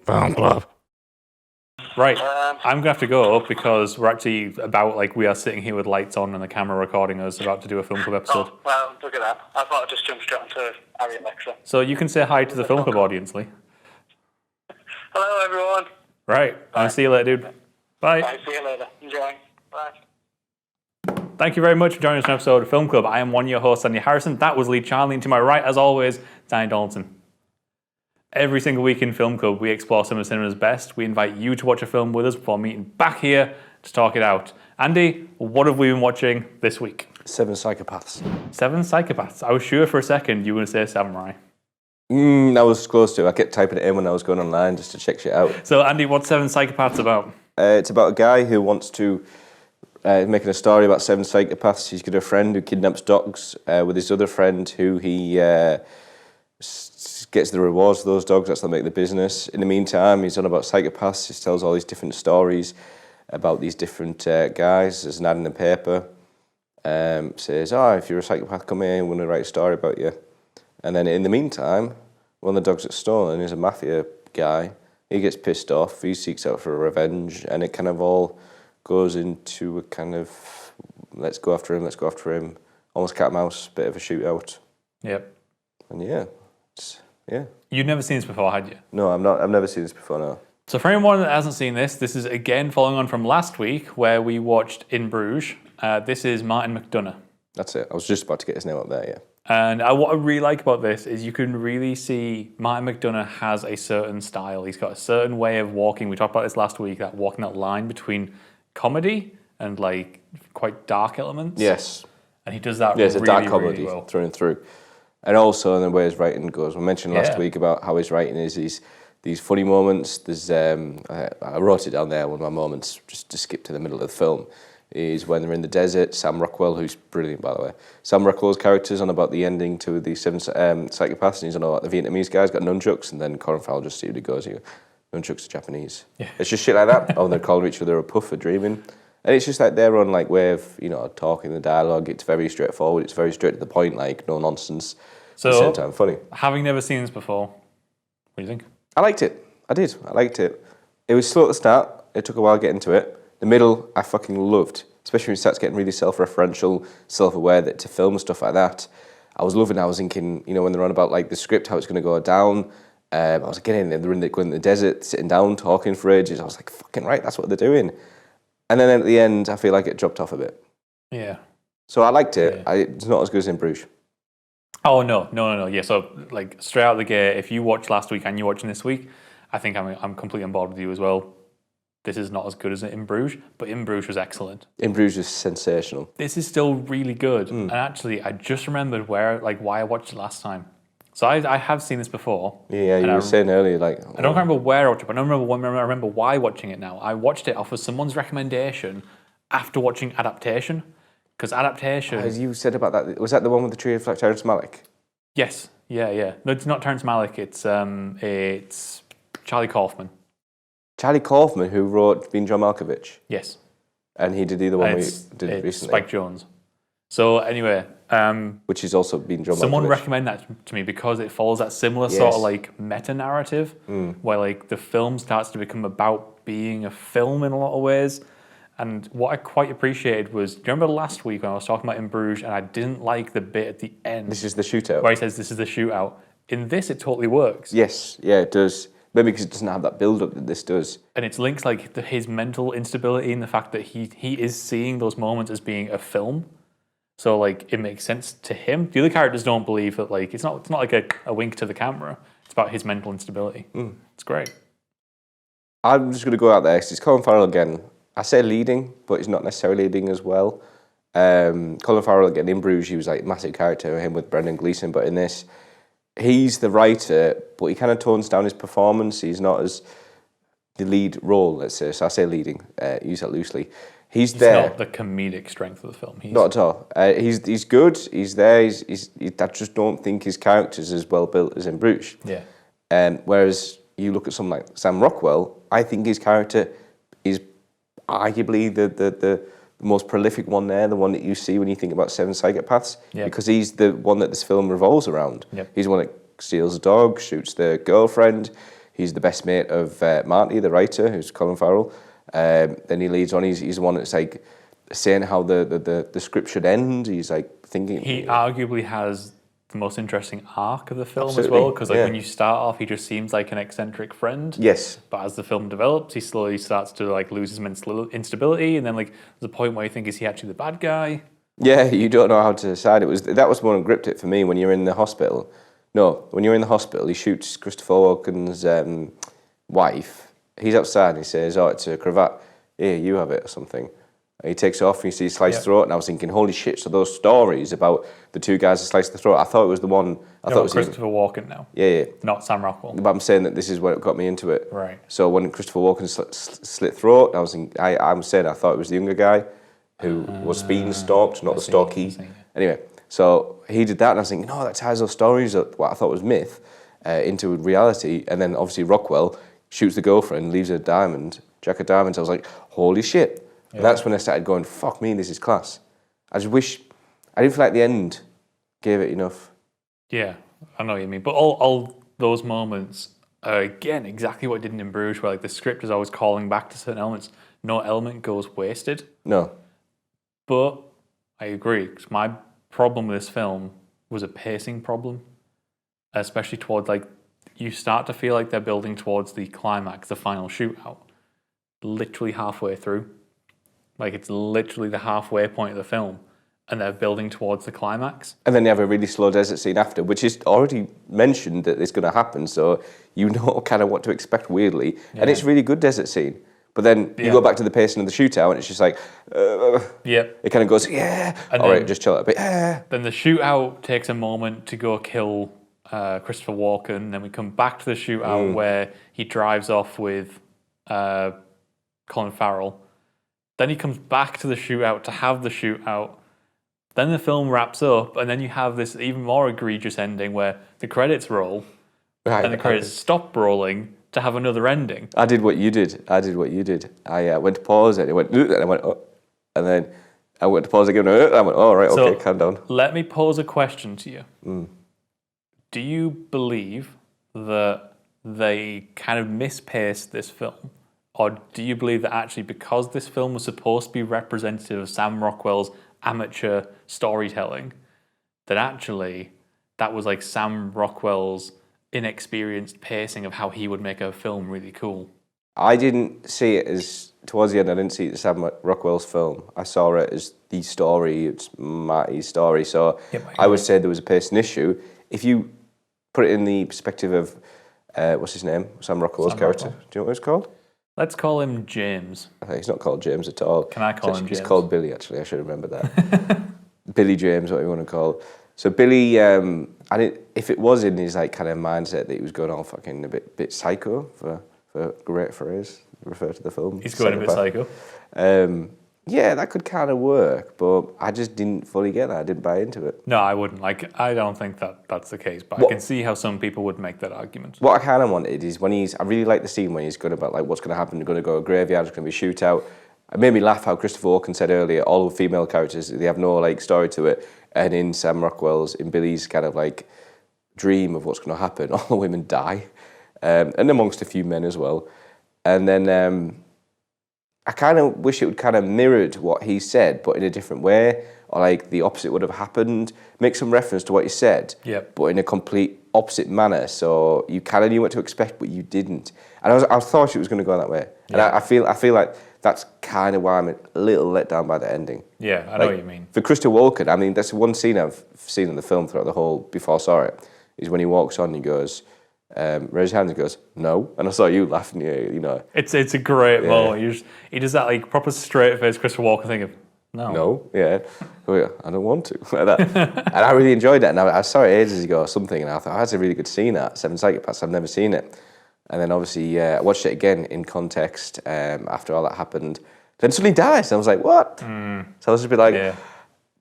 Film Club. Right, I'm gonna have to go because we're actually we are sitting here with lights on and the camera recording us, about to do a Film Club episode. Oh, well, look at that. I thought I'd just jump straight onto Harry Alexa. So you can say hi to the Film Club audience, Lee. Hello, everyone. Right, I'll see you later, dude. Bye. Bye, see you later. Enjoy. Bye. Thank you very much for joining us on an episode of Film Club. I am one of your hosts, Andy Harrison. That was Lee Charnley, and to my right, as always, Danny Donaldson. Every single week in Film Club, we explore some of cinema's best. We invite you to watch a film with us before meeting back here to talk it out. Andy, what have we been watching this week? 7 Psychopaths. 7 Psychopaths. I was sure for a second you were going to say Samurai. I was close to. I kept typing it in when I was going online just to check shit out. So, Andy, what's 7 Psychopaths about? It's about a guy who wants to making a story about 7 psychopaths. He's got a friend who kidnaps dogs with his other friend who he gets the rewards for those dogs. That's how they make the business. In the meantime, he's on about psychopaths. He tells all these different stories about these different guys. There's an ad in the paper. Says, if you're a psychopath, come here. I'm going to write a story about you. And then in the meantime, one of the dogs that's stolen is a mafia guy. He gets pissed off. He seeks out for revenge. And it kind of all goes into a kind of, let's go after him. Almost cat and mouse, bit of a shootout. Yep. And yeah. You'd never seen this before, had you? No, I've never seen this before, no. So for anyone that hasn't seen this is again following on from last week where we watched In Bruges. This is Martin McDonagh. That's it. I was just about to get his name up there, yeah. And what I really like about this is you can really see Martin McDonagh has a certain style. He's got a certain way of walking. We talked about this last week, that walking that line between comedy and like quite dark elements. Yes. And he does that it's really, a dark comedy really well. through and through. And also in the way his writing goes. We mentioned last week about how his writing is these funny moments. There's I wrote it down there, one of my moments, just to skip to the middle of the film, is when they're in the desert. Sam Rockwell, who's brilliant, by the way. Sam Rockwell's character's on about the ending to the 7 Psychopaths, and he's on about the Vietnamese guy's got nunchucks, and then Colin Farrell just see what he goes, nunchucks are Japanese. Yeah. It's just shit like that. They're calling each other a puff for dreaming. And it's just like their own way of, talking, the dialogue. It's very straightforward. It's very straight to the point, no nonsense. So, at the same time, funny. Having never seen this before, what do you think? I liked it. I did. I liked it. It was slow at the start. It took a while to get into it. The middle, I fucking loved. Especially when it starts getting really self-referential, self-aware that to film stuff like that. I was loving it. I was thinking, when they're on about the script, how it's going to go down. I was getting there. They're going in the desert, sitting down, talking for ages. I was like, fucking right, that's what they're doing. And then at the end, I feel like it dropped off a bit. Yeah. So I liked it. Yeah. It's not as good as In Bruges. Oh, no. Yeah, so straight out of the gate, if you watched last week and you're watching this week, I think I'm completely on board with you as well. This is not as good as In Bruges, but In Bruges was excellent. In Bruges was sensational. This is still really good. And actually, I just remembered why I watched it last time. So I have seen this before. Yeah, you were saying earlier, I don't remember where I watched it, but I remember why watching it now. I watched it off of someone's recommendation after watching Adaptation. Because Adaptation... As you said about that, was that the one with the tree of Terrence Malick? Yes, yeah. No, it's not Terrence Malick, it's Charlie Kaufman. Charlie Kaufman, who wrote Being John Malkovich? Yes. And he did the one we did recently? Spike Jonze. So anyway... which is also Being John Malkovich. Someone recommended that to me because it follows that similar sort of meta-narrative where the film starts to become about being a film in a lot of ways. And what I quite appreciated was, do you remember last week when I was talking about In Bruges and I didn't like the bit at the end? This is the shootout. Where he says this is the shootout. In this, it totally works. Yes, yeah, it does. Maybe because it doesn't have that build-up that this does. And it's links his mental instability and the fact that he is seeing those moments as being a film. So it makes sense to him. The other characters don't believe that it's not like a wink to the camera. It's about his mental instability. It's great. I'm just going to go out there because it's Colin Farrell again. I say leading, but he's not necessarily leading as well. Colin Farrell again in Bruges, he was massive character, him with Brendan Gleeson, but in this, he's the writer, but he kind of tones down his performance. He's not as the lead role, let's say. So I say leading, use that loosely. He's there. Not the comedic strength of the film. Not at all. He's good. He's there. I just don't think his character's as well built as in Bruges. Yeah. Whereas you look at someone like Sam Rockwell, I think his character is arguably the most prolific one there, the one that you see when you think about 7 Psychopaths, because he's the one that this film revolves around. Yep. He's the one that steals a dog, shoots the girlfriend. He's the best mate of Marty, the writer, who's Colin Farrell. Then he leads on. He's the one that's like saying how the script should end. He's like thinking. He arguably has the most interesting arc of the film Absolutely, as well, because like when you start off, he just seems like an eccentric friend. Yes. But as the film develops, he slowly starts to like lose his mental instability, and then like there's a point where you think, is he actually the bad guy? Yeah, you don't know how to decide. That was one that gripped it for me when you're in the hospital. No, when you're in the hospital, he shoots Christopher Walken's wife. He's outside and he says, "Oh, it's a cravat. Here, you have it," or something. And he takes it off and you see sliced throat, and I was thinking, holy shit, so those stories about the two guys that sliced the throat, I thought it was the one... I thought it was Christopher Walken now. Yeah. Not Sam Rockwell. But I'm saying that this is what got me into it. Right. So when Christopher Walken slit throat, I'm saying I thought it was the younger guy who was being stalked, not the stalkee. Anyway, so he did that, and I was thinking, no, that ties those stories up, what I thought was myth, into reality. And then obviously Rockwell shoots the girlfriend, leaves a diamond, jack of diamonds. I was like, holy shit. And that's when I started going, fuck me, this is class. I just wish, I didn't feel like the end gave it enough. Yeah, I know what you mean. But all those moments are, again, exactly what I did in Bruges, where like the script is always calling back to certain elements. No element goes wasted. No. But I agree, because my problem with this film was a pacing problem, especially towards like, you start to feel like they're building towards the climax, the final shootout, literally halfway through. Like, it's literally the halfway point of the film, and they're building towards the climax. And then you have a really slow desert scene after, which is already mentioned that it's going to happen, so you know kind of what to expect weirdly. Yeah. And it's a really good desert scene. But then you go back to the pacing of the shootout, and it's just like, it kind of goes, and all right, just chill out a bit. Then the shootout takes a moment to go kill Christopher Walken. Then we come back to the shootout where he drives off with Colin Farrell. Then he comes back to the shootout to have the shootout. Then the film wraps up, and then you have this even more egregious ending where the credits roll, and the credits stop rolling to have another ending. I did what you did. I went to pause it, and it went, and I went, oh. And then I went to pause again, and I went, oh, right, okay, calm down. Let me pose a question to you. Do you believe that they kind of mispaced this film? Or do you believe that actually because this film was supposed to be representative of Sam Rockwell's amateur storytelling, that actually that was like Sam Rockwell's inexperienced pacing of how he would make a film really cool? I didn't see it as, towards the end, I didn't see it as Sam Rockwell's film. I saw it as the story, it's Marty's story. So I would say there was a pacing issue. If you put it in the perspective of, what's his name? Sam Rockwell's character. Do you know what it's called? Let's call him James. I think he's not called James at all. Can I call him James? He's called Billy, actually. I should remember that. Billy James, what you want to call. So Billy, if it was in his like kind of mindset that he was going all fucking a bit psycho, for a great phrase, refer to the film. He's going a bit psycho. Yeah, that could kind of work, but I just didn't fully get that. I didn't buy into it. No, I wouldn't. Like, I don't think that's the case, but I can see how some people would make that argument. What I kind of wanted is when I really like the scene when he's going about like what's going to happen. They're going to go to a graveyard. It's going to be a shootout. It made me laugh how Christopher Walken said earlier, all the female characters, they have no like story to it. And in Sam Rockwell's, in Billy's kind of like dream of what's going to happen, all the women die, and amongst a few men as well. And then I kind of wish it would kind of mirrored what he said, but in a different way, or like the opposite would have happened. Make some reference to what he said, but in a complete opposite manner. So you kind of knew what to expect, but you didn't. And I thought it was going to go that way. And I feel like that's kind of why I'm a little let down by the ending. Yeah, I know what you mean. For Christopher Walken, I mean, that's one scene I've seen in the film throughout the whole, before I saw it, is when he walks on, he goes, raise your hand, and goes, no. And I saw you laughing, you know. It's a great moment. He does that like proper straight face Christopher Walken thing of, no. No, yeah. I don't want to. Like that. And I really enjoyed that. And I saw it ages ago or something, and I thought, that's a really good scene, that. Seven Psychopaths, I've never seen it. And then obviously I watched it again in context after all that happened. Then suddenly dies. And I was like, what? So I was just a bit like,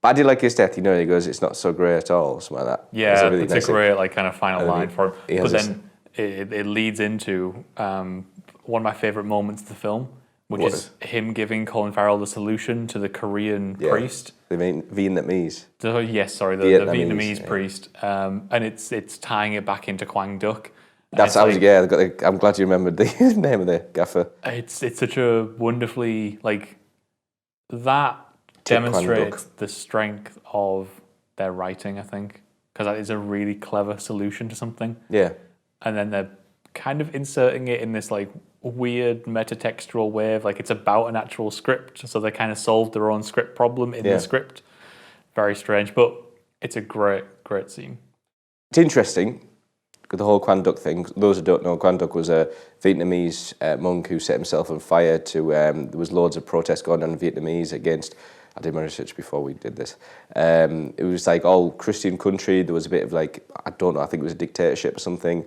but I did like his death, you know, he goes, it's not so great at all, something like that. Yeah, it's a great like kind of final line for him. But then it leads into one of my favourite moments of the film, which is him giving Colin Farrell the solution to the Korean priest. The Vietnamese. The Vietnamese priest. And it's tying it back into Quang Duc. That's how I'm glad you remembered the name of the gaffer. It's such a wonderfully that demonstrates the strength of their writing, I think, because that is a really clever solution to something. Yeah. And then they're kind of inserting it in this weird metatextual way of it's about an actual script, so they kind of solved their own script problem in the script. Very strange, but it's a great scene. It's interesting with the whole Quan Duc thing. Those who don't know, Quan Duc was a Vietnamese monk who set himself on fire to. There was loads of protests going on in Vietnamese against. I did my research before we did this. It was all Christian country. There was a bit of I don't know. I think it was a dictatorship or something.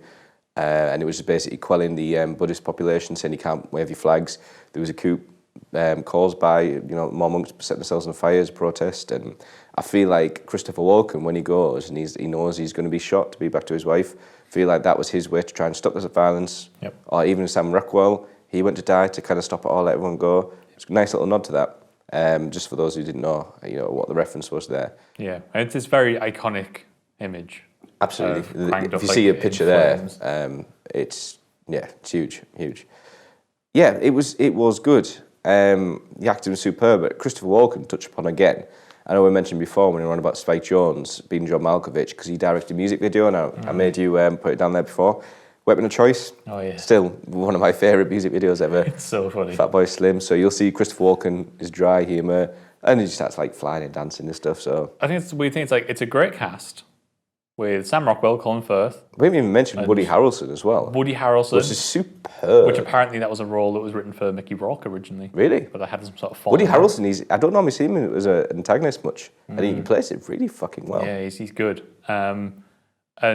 And it was just basically quelling the Buddhist population, saying you can't wave your flags. There was a coup caused by more monks setting themselves on fire as a protest. And I feel like Christopher Walken, when he goes and he knows he's going to be shot to be back to his wife, I feel like that was his way to try and stop this violence. Yep. Or even Sam Rockwell, he went to die to kind of stop it all, let everyone go. It's a nice little nod to that. Just for those who didn't know, what the reference was there. Yeah, it's this very iconic image. Absolutely. If you see a picture there, it's huge. Yeah, it was good. The acting was superb, but Christopher Walken touched upon again. I know we mentioned before when we were on about Spike Jonze being John Malkovich because he directed a music video, and I made you put it down there before. Weapon of Choice. Oh yeah. Still one of my favourite music videos ever. It's so funny. Fatboy Slim. So you'll see Christopher Walken, his dry humour, and he just starts flying and dancing and stuff. So I think it's the weird thing. It's a great cast. With Sam Rockwell, Colin Firth. We haven't even mentioned Woody Harrelson as well. Woody Harrelson. Which is superb. Which apparently that was a role that was written for Mickey Rourke originally. Really? But I had some sort of Woody Harrelson, I don't normally see him as an antagonist much. And he plays it really fucking well. Yeah, he's good. And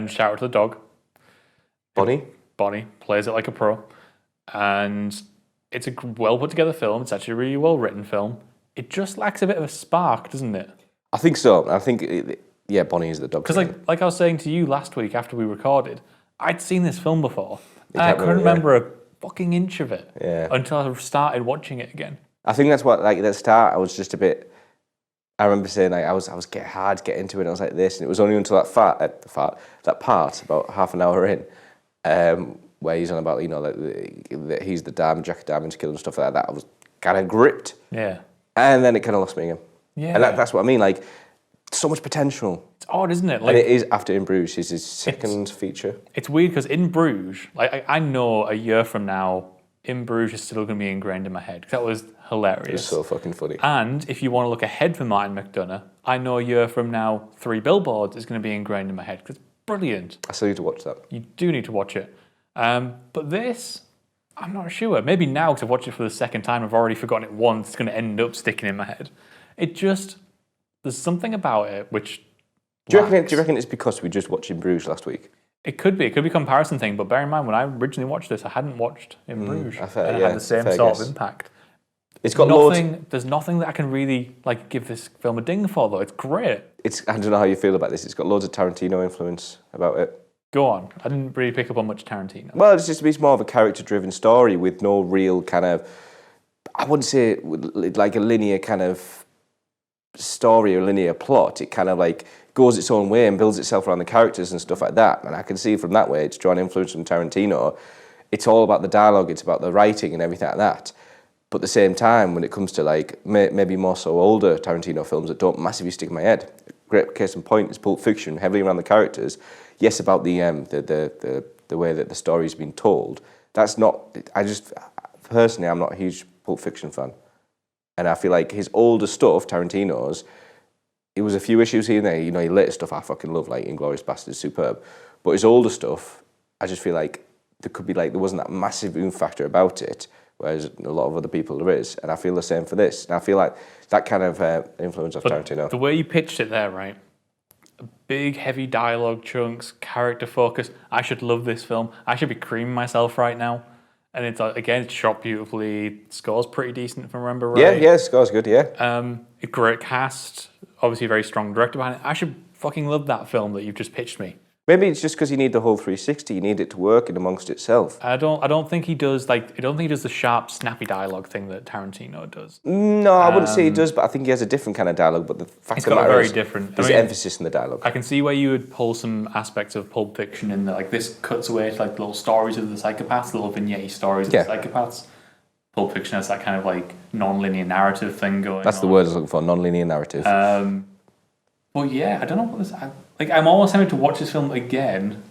shout out to the dog. Bonnie plays it like a pro. And it's a well put together film. It's actually a really well written film. It just lacks a bit of a spark, doesn't it? I think so. I think... Yeah, Bonnie is the dog. Because like I was saying to you last week after we recorded, I'd seen this film before. And I couldn't remember a fucking inch of it until I started watching it again. I think that's what, at the start, I was just a bit... I remember saying, I was getting hard to get into it, and I was like this, and it was only until that part, about half an hour in, where he's on about, that he's the Jack Diamond's killer and stuff like that, I was kind of gripped. Yeah. And then it kind of lost me again. Yeah. And that's what I mean, so much potential. It's odd, isn't it? And it is after In Bruges. It's his second feature. It's weird because In Bruges, I know a year from now, In Bruges is still going to be ingrained in my head. That was hilarious. It was so fucking funny. And if you want to look ahead for Martin McDonagh, I know a year from now, 3 Billboards is going to be ingrained in my head because it's brilliant. I still need to watch that. You do need to watch it. But this, I'm not sure. Maybe now, because I've watched it for the second time, I've already forgotten it once, it's going to end up sticking in my head. There's something about it which... Do you reckon it's because we just watched In Bruges last week? It could be. It could be a comparison thing, but bear in mind, when I originally watched this, I hadn't watched In Bruges. It had the same sort of impact. It's got There's nothing that I can really give this film a ding for, though. It's great. I don't know how you feel about this. It's got loads of Tarantino influence about it. Go on. I didn't really pick up on much Tarantino. Well, it's more of a character-driven story with no real kind of... I wouldn't say like a linear kind of story or linear plot. It kind of goes its own way and builds itself around the characters and stuff like that. And I can see from that way it's drawn influence from Tarantino. It's all about the dialogue, it's about the writing and everything like that. But at the same time, when it comes to maybe more so older Tarantino films that don't massively stick in my head, great case in point is Pulp Fiction, heavily around the characters. Yes, about the way that the story's been told. That's not... Personally, I'm not a huge Pulp Fiction fan. And I feel like his older stuff, Tarantino's, it was a few issues here and there. His later stuff I fucking love, Inglourious Basterds, superb. But his older stuff, I just feel like there could be there wasn't that massive oomph factor about it, whereas a lot of other people there is. And I feel the same for this. And I feel like that kind of influence of Tarantino. The way you pitched it there, right? Big, heavy dialogue chunks, character focus. I should love this film. I should be creaming myself right now. And it's again, it's shot beautifully. Score's pretty decent, if I remember right. Yeah, score's good. Yeah. A great cast, obviously a very strong director behind it. I should fucking love that film that you've just pitched me. Maybe it's just because you need the whole 360. You need it to work in amongst itself. I don't think he does the sharp, snappy dialogue thing that Tarantino does. No, I wouldn't say he does, but I think he has a different kind of dialogue. But the fact It's of the got a matter very is, different. there's emphasis in the dialogue. I can see where you would pull some aspects of Pulp Fiction in that, like this cuts away to like little stories of the psychopaths, little vignette stories of the psychopaths. Pulp Fiction has that kind of like non-linear narrative thing going. That's the word I was looking for, non-linear narrative. But yeah, I don't know what this. I'm almost tempted to watch this film again,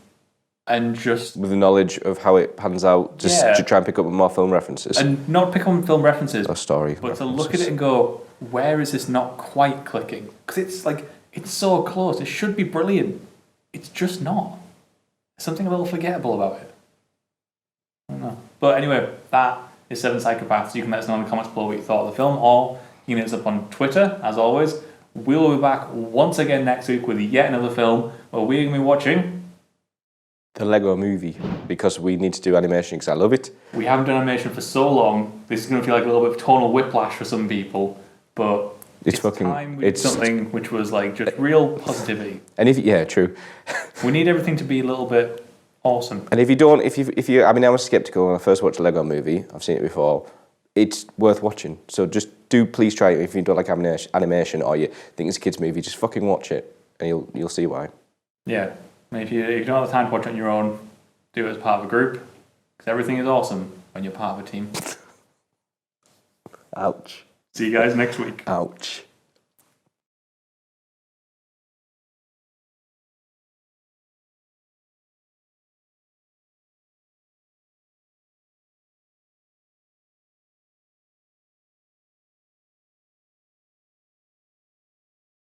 and just with the knowledge of how it pans out, just to try and pick up more film references, and not pick up film references or story, but to look at it and go, where is this not quite clicking? Because it's so close. It should be brilliant. It's just not. There's something a little forgettable about it. I don't know. But anyway, that is 7 Psychopaths. You can let us know in the comments below what you thought of the film, or you can hit us up on Twitter, as always. We'll be back once again next week with yet another film where we're going to be watching the Lego Movie, because we need to do animation because I love it. We haven't done animation for so long. This is going to feel like a little bit of tonal whiplash for some people, but it's time we did something which was like just real positivity. And true. We need everything to be a little bit awesome. And if you, I mean, I was skeptical when I first watched the Lego Movie. I've seen it before. It's worth watching. So just please try it. If you don't like animation or you think it's a kids' movie, just fucking watch it, and you'll see why. Yeah. If you don't have the time to watch it on your own, do it as part of a group, because everything is awesome when you're part of a team. Ouch. See you guys next week. Ouch.